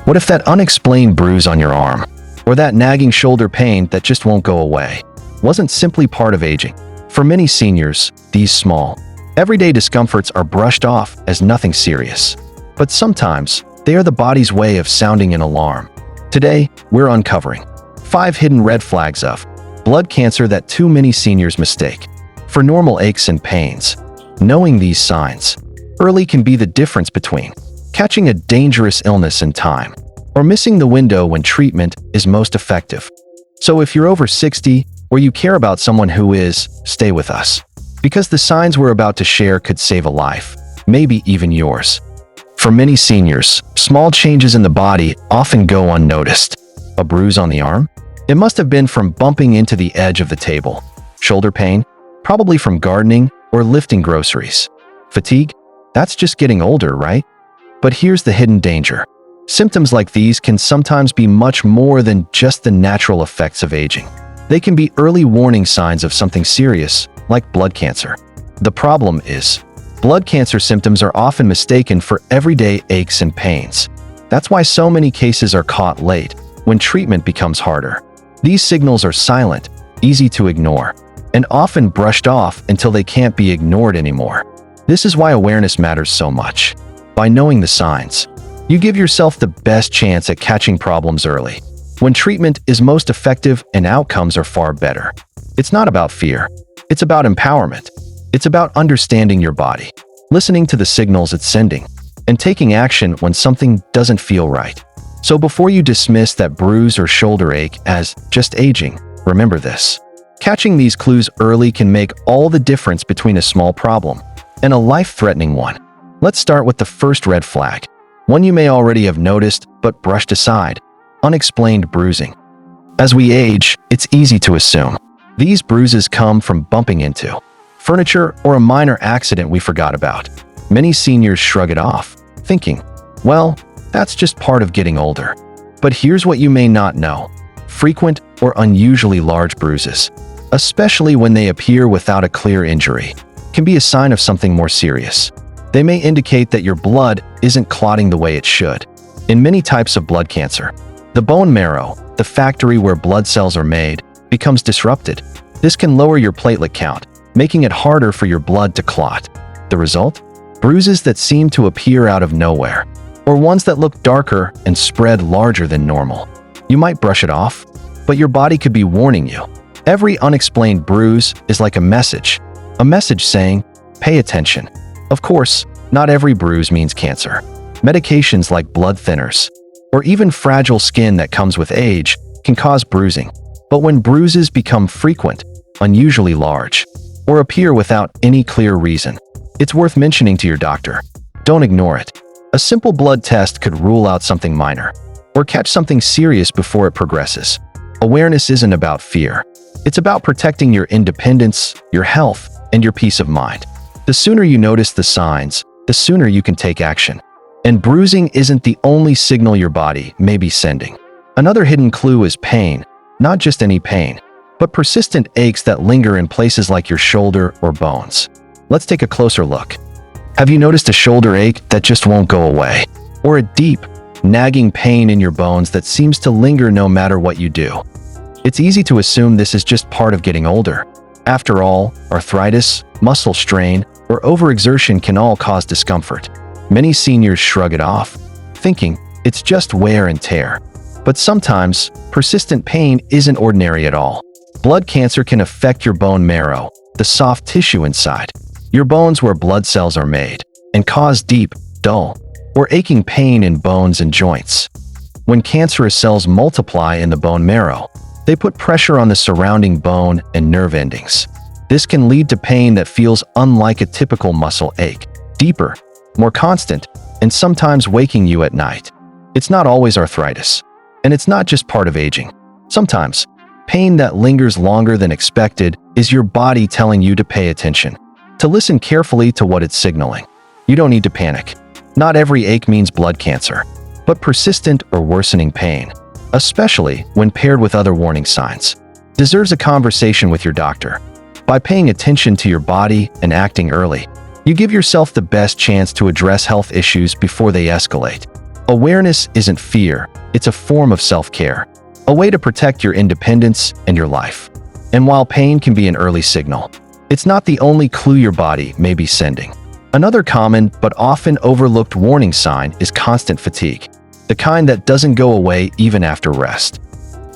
What if that unexplained bruise on your arm, or that nagging shoulder pain that just won't go away, wasn't simply part of aging? For many seniors, these small, everyday discomforts are brushed off as nothing serious. But sometimes, they are the body's way of sounding an alarm. Today, we're uncovering 5 hidden red flags of blood cancer that too many seniors mistake for normal aches and pains. Knowing these signs early can be the difference between catching a dangerous illness in time or missing the window when treatment is most effective. So if you're over 60 or you care about someone who is, stay with us, because the signs we're about to share could save a life, maybe even yours. For many seniors, small changes in the body often go unnoticed. A bruise on the arm? It must have been from bumping into the edge of the table. Shoulder pain? Probably from gardening or lifting groceries. Fatigue? That's just getting older, right? But here's the hidden danger. Symptoms like these can sometimes be much more than just the natural effects of aging. They can be early warning signs of something serious, like blood cancer. The problem is, blood cancer symptoms are often mistaken for everyday aches and pains. That's why so many cases are caught late, when treatment becomes harder. These signals are silent, easy to ignore, and often brushed off until they can't be ignored anymore. This is why awareness matters so much. By knowing the signs, you give yourself the best chance at catching problems early, when treatment is most effective and outcomes are far better. It's not about fear. It's about empowerment. It's about understanding your body, listening to the signals it's sending, and taking action when something doesn't feel right. So before you dismiss that bruise or shoulder ache as just aging, remember this. Catching these clues early can make all the difference between a small problem and a life-threatening one. Let's start with the first red flag, one you may already have noticed but brushed aside: unexplained bruising. As we age, it's easy to assume these bruises come from bumping into furniture or a minor accident we forgot about. Many seniors shrug it off, thinking, well, that's just part of getting older. But here's what you may not know. Frequent or unusually large bruises, especially when they appear without a clear injury, can be a sign of something more serious. They may indicate that your blood isn't clotting the way it should. In many types of blood cancer, the bone marrow, the factory where blood cells are made, becomes disrupted. This can lower your platelet count, making it harder for your blood to clot. The result? Bruises that seem to appear out of nowhere, or ones that look darker and spread larger than normal. You might brush it off, but your body could be warning you. Every unexplained bruise is like a message saying, pay attention. Of course, not every bruise means cancer. Medications like blood thinners, or even fragile skin that comes with age, can cause bruising. But when bruises become frequent, unusually large, or appear without any clear reason, it's worth mentioning to your doctor. Don't ignore it. A simple blood test could rule out something minor, or catch something serious before it progresses. Awareness isn't about fear. It's about protecting your independence, your health, and your peace of mind. The sooner you notice the signs, the sooner you can take action. And bruising isn't the only signal your body may be sending. Another hidden clue is pain, not just any pain, but persistent aches that linger in places like your shoulder or bones. Let's take a closer look. Have you noticed a shoulder ache that just won't go away? Or a deep, nagging pain in your bones that seems to linger no matter what you do? It's easy to assume this is just part of getting older. After all, arthritis, muscle strain, or overexertion can all cause discomfort. Many seniors shrug it off, thinking it's just wear and tear. But sometimes, persistent pain isn't ordinary at all. Blood cancer can affect your bone marrow, the soft tissue inside your bones where blood cells are made, and cause deep, dull, or aching pain in bones and joints. When cancerous cells multiply in the bone marrow, they put pressure on the surrounding bone and nerve endings. This can lead to pain that feels unlike a typical muscle ache, deeper, more constant, and sometimes waking you at night. It's not always arthritis, and it's not just part of aging. Sometimes, pain that lingers longer than expected is your body telling you to pay attention, to listen carefully to what it's signaling. You don't need to panic. Not every ache means blood cancer, but persistent or worsening pain, especially when paired with other warning signs, deserves a conversation with your doctor. By paying attention to your body and acting early, you give yourself the best chance to address health issues before they escalate. Awareness isn't fear, it's a form of self-care, a way to protect your independence and your life. And while pain can be an early signal, it's not the only clue your body may be sending. Another common but often overlooked warning sign is constant fatigue, the kind that doesn't go away even after rest.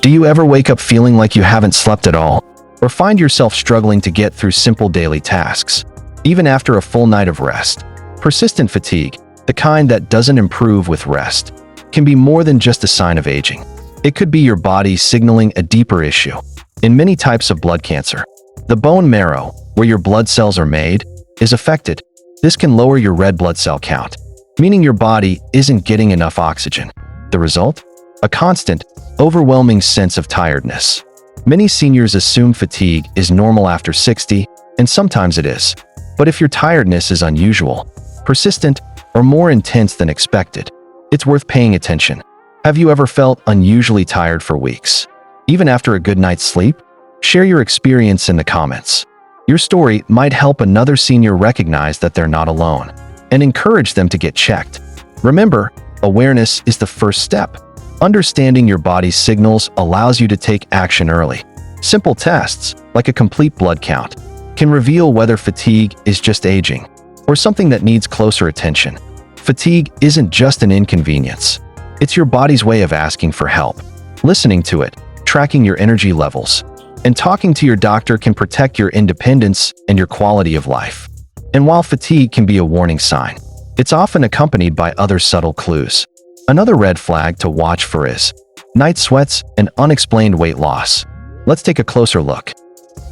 Do you ever wake up feeling like you haven't slept at all, or find yourself struggling to get through simple daily tasks, even after a full night of rest? Persistent fatigue, the kind that doesn't improve with rest, can be more than just a sign of aging. It could be your body signaling a deeper issue. In many types of blood cancer, the bone marrow, where your blood cells are made, is affected. This can lower your red blood cell count, meaning your body isn't getting enough oxygen. The result? A constant, overwhelming sense of tiredness. Many seniors assume fatigue is normal after 60, and sometimes it is. But if your tiredness is unusual, persistent, or more intense than expected, it's worth paying attention. Have you ever felt unusually tired for weeks, even after a good night's sleep? Share your experience in the comments. Your story might help another senior recognize that they're not alone, and encourage them to get checked. Remember, awareness is the first step. Understanding your body's signals allows you to take action early. Simple tests, like a complete blood count, can reveal whether fatigue is just aging, or something that needs closer attention. Fatigue isn't just an inconvenience. It's your body's way of asking for help. Listening to it, tracking your energy levels, and talking to your doctor can protect your independence and your quality of life. And while fatigue can be a warning sign, it's often accompanied by other subtle clues. Another red flag to watch for is night sweats and unexplained weight loss. Let's take a closer look.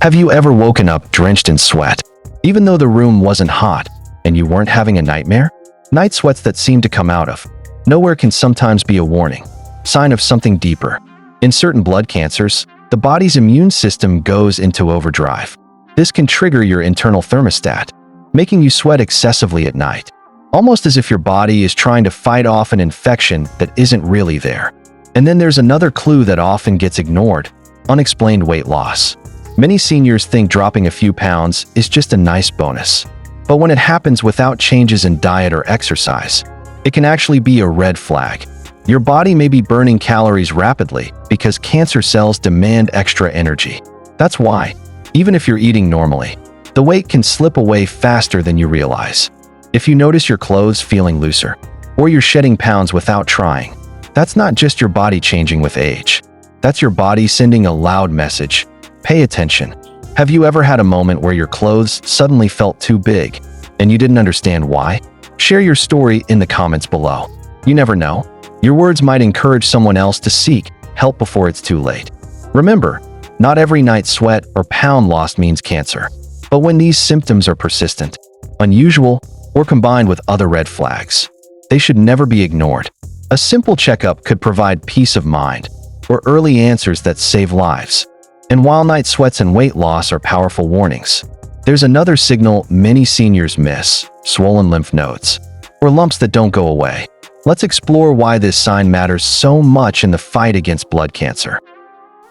Have you ever woken up drenched in sweat, even though the room wasn't hot and you weren't having a nightmare? Night sweats that seem to come out of nowhere can sometimes be a warning, sign of something deeper. In certain blood cancers, the body's immune system goes into overdrive. This can trigger your internal thermostat, making you sweat excessively at night, almost as if your body is trying to fight off an infection that isn't really there. And then there's another clue that often gets ignored: unexplained weight loss. Many seniors think dropping a few pounds is just a nice bonus. But when it happens without changes in diet or exercise, it can actually be a red flag. Your body may be burning calories rapidly because cancer cells demand extra energy. That's why, even if you're eating normally, the weight can slip away faster than you realize. If you notice your clothes feeling looser, or you're shedding pounds without trying, that's not just your body changing with age. That's your body sending a loud message. Pay attention. Have you ever had a moment where your clothes suddenly felt too big, and you didn't understand why? Share your story in the comments below. You never know, your words might encourage someone else to seek help before it's too late. Remember, not every night sweat or pound loss means cancer. But when these symptoms are persistent, unusual, or combined with other red flags, they should never be ignored. A simple checkup could provide peace of mind, or early answers that save lives. And while night sweats and weight loss are powerful warnings, there's another signal many seniors miss: swollen lymph nodes, or lumps that don't go away. Let's explore why this sign matters so much in the fight against blood cancer.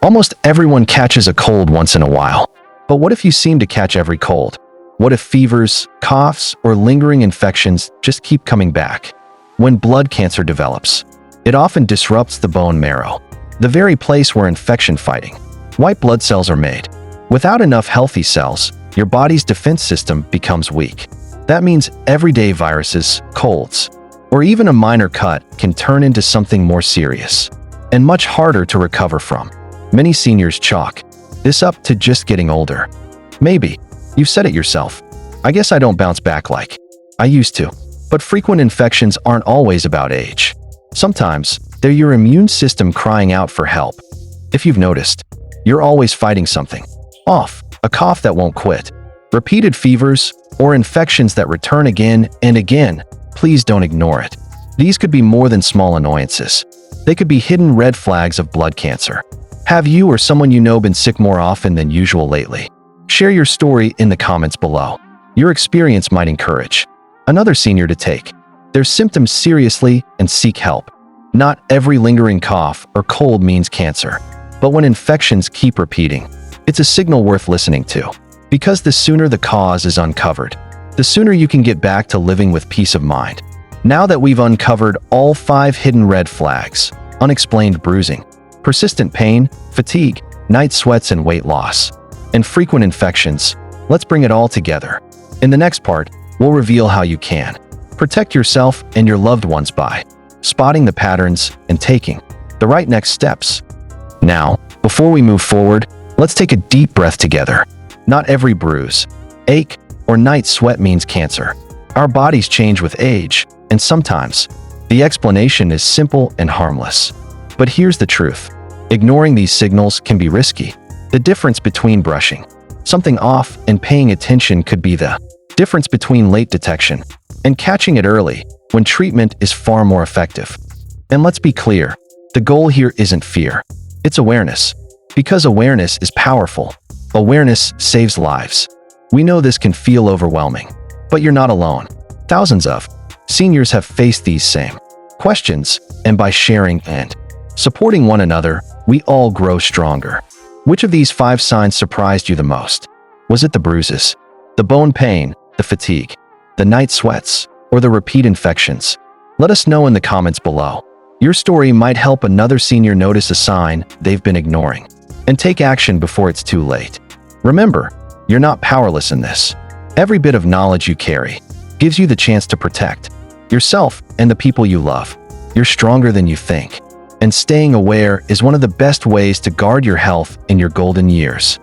Almost everyone catches a cold once in a while. But what if you seem to catch every cold? What if fevers, coughs, or lingering infections just keep coming back? When blood cancer develops, it often disrupts the bone marrow, the very place where infection-fighting white blood cells are made. Without enough healthy cells, your body's defense system becomes weak. That means everyday viruses, colds, or even a minor cut can turn into something more serious and much harder to recover from. Many seniors chalk this up to just getting older. Maybe you've said it yourself. I guess I don't bounce back like I used to. But frequent infections aren't always about age. Sometimes they're your immune system crying out for help. If you've noticed, you're always fighting something off, a cough that won't quit, repeated fevers, or infections that return again and again, please don't ignore it. These could be more than small annoyances. They could be hidden red flags of blood cancer. Have you or someone you know been sick more often than usual lately? Share your story in the comments below. Your experience might encourage another senior to take their symptoms seriously and seek help. Not every lingering cough or cold means cancer, but when infections keep repeating, it's a signal worth listening to. Because the sooner the cause is uncovered, the sooner you can get back to living with peace of mind. Now that we've uncovered all 5 hidden red flags, unexplained bruising, persistent pain, fatigue, night sweats and weight loss, and frequent infections, let's bring it all together. In the next part, we'll reveal how you can protect yourself and your loved ones by spotting the patterns and taking the right next steps. Now, before we move forward, let's take a deep breath together. Not every bruise, ache, or night sweat means cancer. Our bodies change with age, and sometimes the explanation is simple and harmless. But here's the truth. Ignoring these signals can be risky. The difference between brushing something off and paying attention could be the difference between late detection and catching it early, when treatment is far more effective. And let's be clear, the goal here isn't fear, it's awareness. Because awareness is powerful. Awareness saves lives. We know this can feel overwhelming, but you're not alone. Thousands of seniors have faced these same questions, and by sharing and supporting one another, we all grow stronger. Which of these 5 signs surprised you the most? Was it the bruises, the bone pain, the fatigue, the night sweats, or the repeat infections? Let us know in the comments below. Your story might help another senior notice a sign they've been ignoring and take action before it's too late. Remember, you're not powerless in this. Every bit of knowledge you carry gives you the chance to protect yourself and the people you love. You're stronger than you think, and staying aware is one of the best ways to guard your health in your golden years.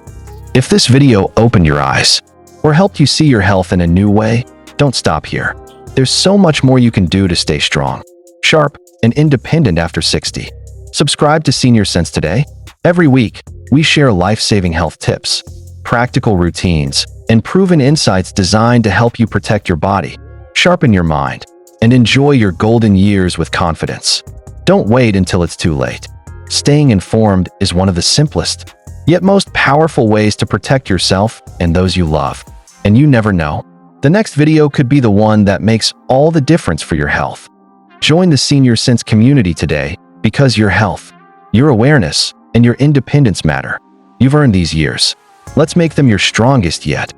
If this video opened your eyes or helped you see your health in a new way, don't stop here. There's so much more you can do to stay strong, sharp, and independent after 60. Subscribe to Senior Sense today. Every week, we share life-saving health tips, practical routines, and proven insights designed to help you protect your body, sharpen your mind, and enjoy your golden years with confidence. Don't wait until it's too late. Staying informed is one of the simplest, yet most powerful ways to protect yourself and those you love. And you never know, the next video could be the one that makes all the difference for your health. Join the Senior Sense community today, because your health, your awareness, and your independence matter. You've earned these years. Let's make them your strongest yet.